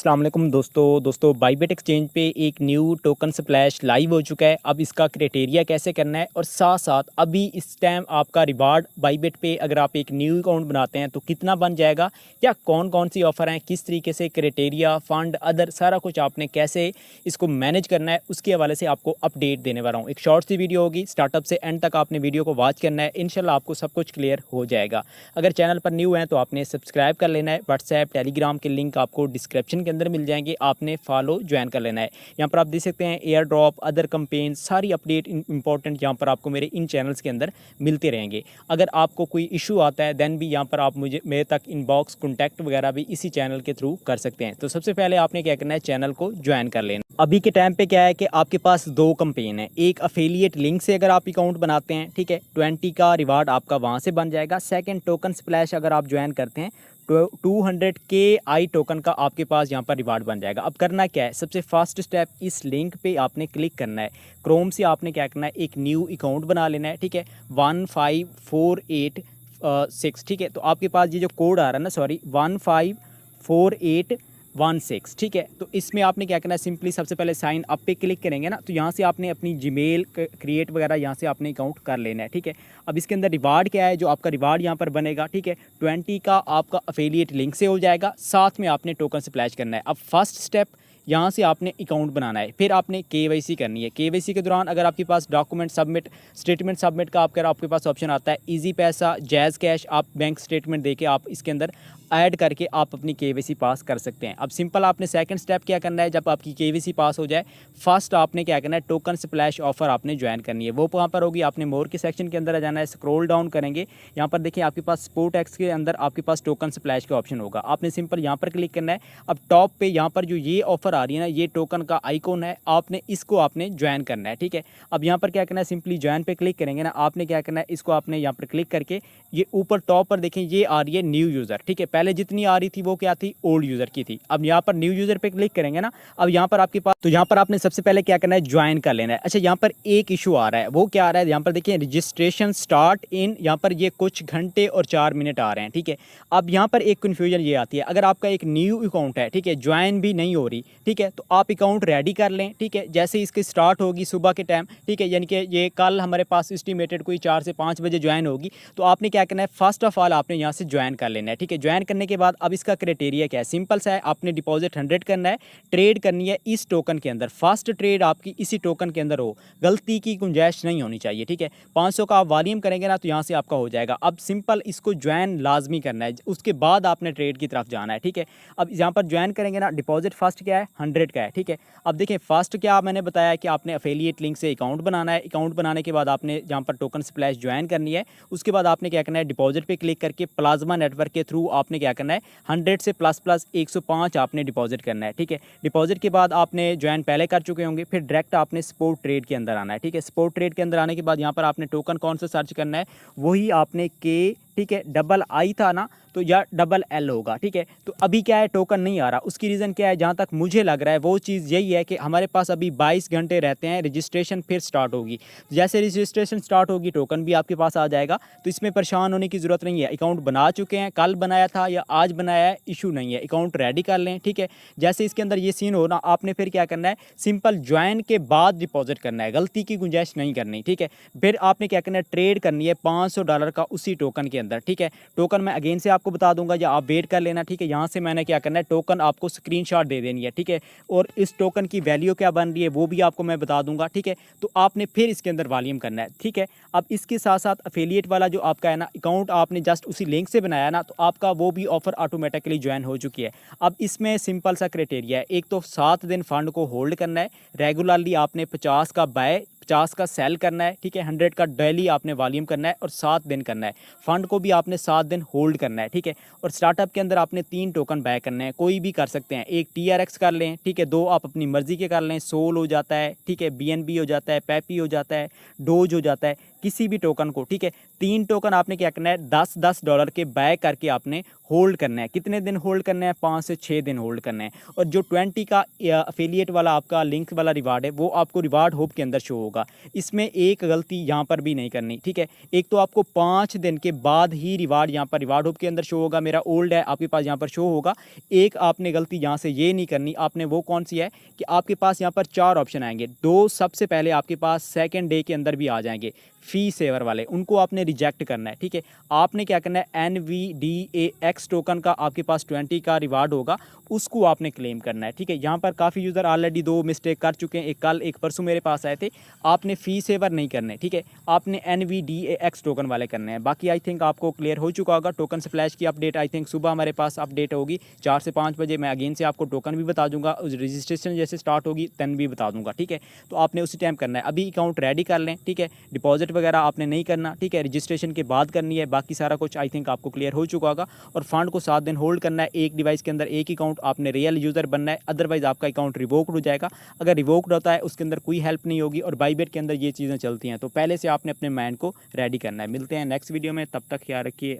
अस्सलाम वालेकुम दोस्तों बाईबिट एक्सचेंज पे एक न्यू टोकन स्प्लैश लाइव हो चुका है। अब इसका क्राइटेरिया कैसे करना है और साथ साथ अभी इस टाइम आपका रिवार्ड बाईबिट पे अगर आप एक न्यू अकाउंट बनाते हैं तो कितना बन जाएगा, या कौन कौन सी ऑफ़र हैं, किस तरीके से क्राइटेरिया फ़ंड अदर सारा कुछ आपने कैसे इसको मैनेज करना है, उसके हवाले से आपको अपडेट देने वाला हूँ। एक शॉर्ट सी वीडियो होगी, स्टार्टअप से एंड तक आपने वीडियो को वॉच करना है, इंशाल्लाह आपको सब कुछ क्लियर हो जाएगा। अगर चैनल पर न्यू हैं तो आपने सब्सक्राइब कर लेना है। व्हाट्सएप टेलीग्राम के लिंक आपको डिस्क्रिप्शन के अंदर मिल जाएंगे, आपने फॉलो ज्वाइन कर लेना है। यहाँ पर आप देख सकते हैं एयर ड्रॉप अदर कंपेन सारी अपडेट इंपॉर्टेंट यहाँ पर आपको मेरे इन चैनल्स के अंदर मिलते रहेंगे। अगर आपको कोई इशू आता है दैन भी यहाँ पर आप मुझे मेरे तक इनबॉक्स कॉन्टैक्ट वगैरह भी इसी चैनल के थ्रू कर सकते हैं। तो सबसे पहले आपने क्या करना है, चैनल को ज्वाइन कर लेना। अभी के टाइम पे क्या है कि आपके पास दो कंपेन है। एक अफिलिएट लिंक से अगर आप अकाउंट बनाते हैं, ठीक है, 20 का रिवार्ड आपका वहाँ से बन जाएगा। सेकंड टोकन स्प्लैश अगर आप ज्वाइन करते हैं तो 200 के आई टोकन का आपके पास यहाँ पर रिवार्ड बन जाएगा। अब करना क्या है, सबसे फर्स्ट स्टेप इस लिंक पे आपने क्लिक करना है। क्रोम से आपने क्या करना है, एक न्यू अकाउंट बना लेना है, ठीक है, 15486, ठीक है। तो आपके पास ये जो कोड आ रहा है ना, सॉरी 154816, ठीक है। तो इसमें आपने क्या करना है, सिंपली सबसे पहले साइन अप पे क्लिक करेंगे ना, तो यहाँ से आपने अपनी जीमेल क्रिएट वगैरह यहाँ से आपने अकाउंट कर लेना है, ठीक है। अब इसके अंदर रिवार्ड क्या है, जो आपका रिवार्ड यहाँ पर बनेगा, ठीक है, 20 का आपका अफिलिएट लिंक से हो जाएगा। साथ में आपने टोकन स्प्लैश करना है। अब फर्स्ट स्टेप यहाँ से आपने अकाउंट बनाना है, फिर आपने केवाईसी करनी है। केवाईसी के दौरान अगर आपके पास डॉक्यूमेंट सबमिट स्टेटमेंट सबमिट का आपके पास ऑप्शन आता है, इजी पैसा जैज़ कैश, आप बैंक स्टेटमेंट देके आप इसके अंदर ऐड करके आप अपनी केवाईसी पास कर सकते हैं। अब सिंपल आपने सेकंड स्टेप क्या करना है, जब आपकी केवाईसी पास हो जाए, फर्स्ट आपने क्या करना है, टोकन स्प्लैश ऑफर आपने ज्वाइन करनी है। वो कहाँ पर होगी, आपने मोर के सेक्शन के अंदर आ जाना है, स्क्रॉल डाउन करेंगे, यहाँ पर देखिए आपके पास स्पोर्ट एक्स के अंदर आपके पास टोकन स्प्लैश का ऑप्शन होगा। आपने सिंपल यहाँ पर क्लिक करना है। अब टॉप पे यहाँ पर जो ये ऑफर आ रही है ना, ये टोकन का आइकॉन है, आपने इसको आपने ज्वाइन करना है, ठीक है। अब यहाँ पर क्या करना है, सिंपली ज्वाइन पे क्लिक करेंगे ना, आपने क्या करना है, इसको आपने यहाँ पर क्लिक करके ये ऊपर टॉप पर देखें ये आ रही है न्यू यूज़र, ठीक है। पहले जितनी आ रही थी वो क्या थी, ओल्ड यूज़र की थी। अब यहाँ पर न्यू यूज़र पे क्लिक करेंगे ना, अब यहाँ पर आपके पास, तो यहाँ पर आपने सबसे पहले क्या करना है, ज्वाइन कर लेना है। अच्छा, यहाँ पर एक इशू आ रहा है, वो क्या आ रहा है, यहाँ पर देखिए रजिस्ट्रेशन स्टार्ट इन, यहाँ पर ये कुछ घंटे और 4 मिनट आ रहे हैं, ठीक है। अब यहाँ पर एक कन्फ्यूजन ये आती है, अगर आपका एक न्यू अकाउंट है, ठीक है, ज्वाइन भी नहीं हो रही, ठीक है, तो आप अकाउंट रेडी कर लें, ठीक है। जैसे इसकी स्टार्ट होगी सुबह के टाइम, ठीक है, यानी कि ये कल हमारे पास एस्टिमेटेड कोई 4 से 5 बजे ज्वाइन होगी, तो आपने क्या करना है, फर्स्ट ऑफ ऑल आपने यहाँ से ज्वाइन कर लेना है, ठीक है। ज्वाइन करने के बाद अब इसका क्राइटेरिया क्या है, सिंपल सा है, आपने डिपॉजिट 100 करना है, ट्रेड करनी है इस टोकन के अंदर, फर्स्ट ट्रेड आपकी इसी टोकन के अंदर हो, गलती की गुंजाइश नहीं होनी चाहिए, ठीक है। 500 का आप वॉल्यूम करेंगे ना, तो यहाँ से आपका हो जाएगा। अब सिंपल इसको ज्वाइन लाजमी करना है, उसके बाद आपने ट्रेड की तरफ जाना है, ठीक है। अब यहाँ पर ज्वाइन करेंगे ना, डिपॉजिट फर्स्ट क्या है, 100 का है, ठीक है। अब देखें फर्स्ट क्या मैंने बताया कि आपने अफिलिएट लिंक से अकाउंट बनाना है। अकाउंट बनाने के बाद आपने यहाँ पर टोकन स्प्लैश ज्वाइन करनी है। उसके बाद आपने क्या करना है, डिपॉजिट पे क्लिक करके प्लाज्मा नेटवर्क के थ्रू आपने क्या करना है, 100 से प्लस 105 आपने डिपॉजिट करना है, ठीक है। डिपॉजिट के बाद आपने ज्वाइन पहले कर चुके होंगे, फिर डायरेक्ट आपने स्पोर्ट ट्रेड के अंदर आना है, ठीक है। स्पोर्ट ट्रेड के अंदर आने के बाद यहाँ पर आपने टोकन कौन सा सर्च करना है, वही आपने के, ठीक है, डबल आई था ना, तो या डबल एल होगा, ठीक है। तो अभी क्या है, टोकन नहीं आ रहा, उसकी रीज़न क्या है, जहाँ तक मुझे लग रहा है वो चीज़ यही है कि हमारे पास अभी 22 घंटे रहते हैं, रजिस्ट्रेशन फिर स्टार्ट होगी। जैसे रजिस्ट्रेशन स्टार्ट होगी टोकन भी आपके पास आ जाएगा, तो इसमें परेशान होने की ज़रूरत नहीं है। अकाउंट बना चुके हैं, कल बनाया था या आज बनाया है, इशू नहीं है, अकाउंट रेडी कर लें, ठीक है। जैसे इसके अंदर ये सीन हो ना, आपने फिर क्या करना है, सिंपल ज्वाइन के बाद डिपॉजिट करना है, गलती की गुंजाइश नहीं करनी, ठीक है। फिर आपने क्या करना है, ट्रेड करनी है $500 का उसी टोकन के अंदर, ठीक है। टोकन मैं अगेन से आपको बता दूंगा, या आप वेट कर लेना, ठीक है। यहाँ से मैंने क्या करना है, टोकन आपको स्क्रीनशॉट दे देनी है, ठीक है, और इस टोकन की वैल्यू क्या बन रही है वो भी आपको मैं बता दूंगा, ठीक है। तो आपने फिर इसके अंदर वॉल्यूम करना है, ठीक है। अब इसके साथ साथ अफिलिएट वाला जो आपका है ना अकाउंट, आपने जस्ट उसी लिंक से बनाया ना, तो आपका वो भी ऑफर ऑटोमेटिकली ज्वाइन हो चुकी है। अब इसमें सिंपल सा क्राइटेरिया है, एक तो 7 दिन फंड को होल्ड करना है, रेगुलरली आपने 50 का बाय 50 का सेल करना है, ठीक है, 100 का डेली आपने वॉल्यूम करना है और 7 दिन करना है। फंड को भी आपने 7 दिन होल्ड करना है, ठीक है। और स्टार्टअप के अंदर आपने 3 टोकन बाय करने हैं, कोई भी कर सकते हैं। एक TRX कर लें, ठीक है, 2 आप अपनी मर्जी के कर लें, सोल हो जाता है, ठीक है, BNB हो जाता है, पेपी हो जाता है, डोज हो जाता है। किसी भी टोकन को, ठीक है। 3 टोकन आपने क्या करना है, $10 के बाय करके आपने होल्ड करना है। कितने दिन होल्ड करना है, 5 से 6 दिन होल्ड करना है। और जो 20 का अफिलिएट वाला आपका लिंक वाला रिवार्ड है वो आपको रिवार्ड होप के अंदर शो होगा। इसमें एक गलती यहाँ पर भी नहीं करनी, ठीक है। एक तो आपको 5 दिन के बाद ही रिवार्ड यहाँ पर रिवार्ड होप के अंदर शो होगा, मेरा ओल्ड है आपके पास यहाँ पर शो होगा। एक आपने गलती यहाँ से ये नहीं करनी, आपने वो कौन सी है कि आपके पास यहाँ पर 4 ऑप्शन आएंगे। 2 सबसे पहले आपके पास सेकेंड डे के अंदर भी आ जाएंगे फ़ी सेवर वाले, उनको आपने रिजेक्ट करना है, ठीक है। आपने क्या करना है, NVDAX टोकन का आपके पास 20 का रिवार्ड होगा, उसको आपने क्लेम करना है, ठीक है। यहाँ पर काफ़ी यूज़र ऑलरेडी 2 मिस्टेक कर चुके हैं, एक कल एक परसों मेरे पास आए थे। आपने फ़ी सेवर नहीं करने, ठीक है, आपने NVDAX टोकन वाले करने हैं। बाकी आई थिंक आपको क्लियर हो चुका होगा। टोकन स्प्लैश की अपडेट आई थिंक सुबह हमारे पास अपडेट होगी 4 से 5 बजे। मैं अगेन से आपको टोकन भी बता दूंगा, रजिस्ट्रेशन जैसे स्टार्ट होगी तन भी बता दूंगा, ठीक है। तो आपने उसी टाइम करना है। अभी अकाउंट रेडी कर लें, ठीक है। डिपॉजिट वगैरह आपने नहीं करना, ठीक है, रजिस्ट्रेशन के बाद करनी है। बाकी सारा कुछ आई थिंक आपको क्लियर हो चुका होगा। और फंड को 7 दिन होल्ड करना है। एक डिवाइस के अंदर एक अकाउंट, आपने रियल यूज़र बनना है, अदरवाइज आपका अकाउंट रिवोक्ड हो जाएगा। अगर रिवोक्ड होता है उसके अंदर कोई हेल्प नहीं होगी, और बाईबिट के अंदर ये चीज़ें चलती हैं। तो पहले से आपने अपने माइंड को रेडी करना है। मिलते हैं नेक्स्ट वीडियो में, तब तक ख्याल रखिए।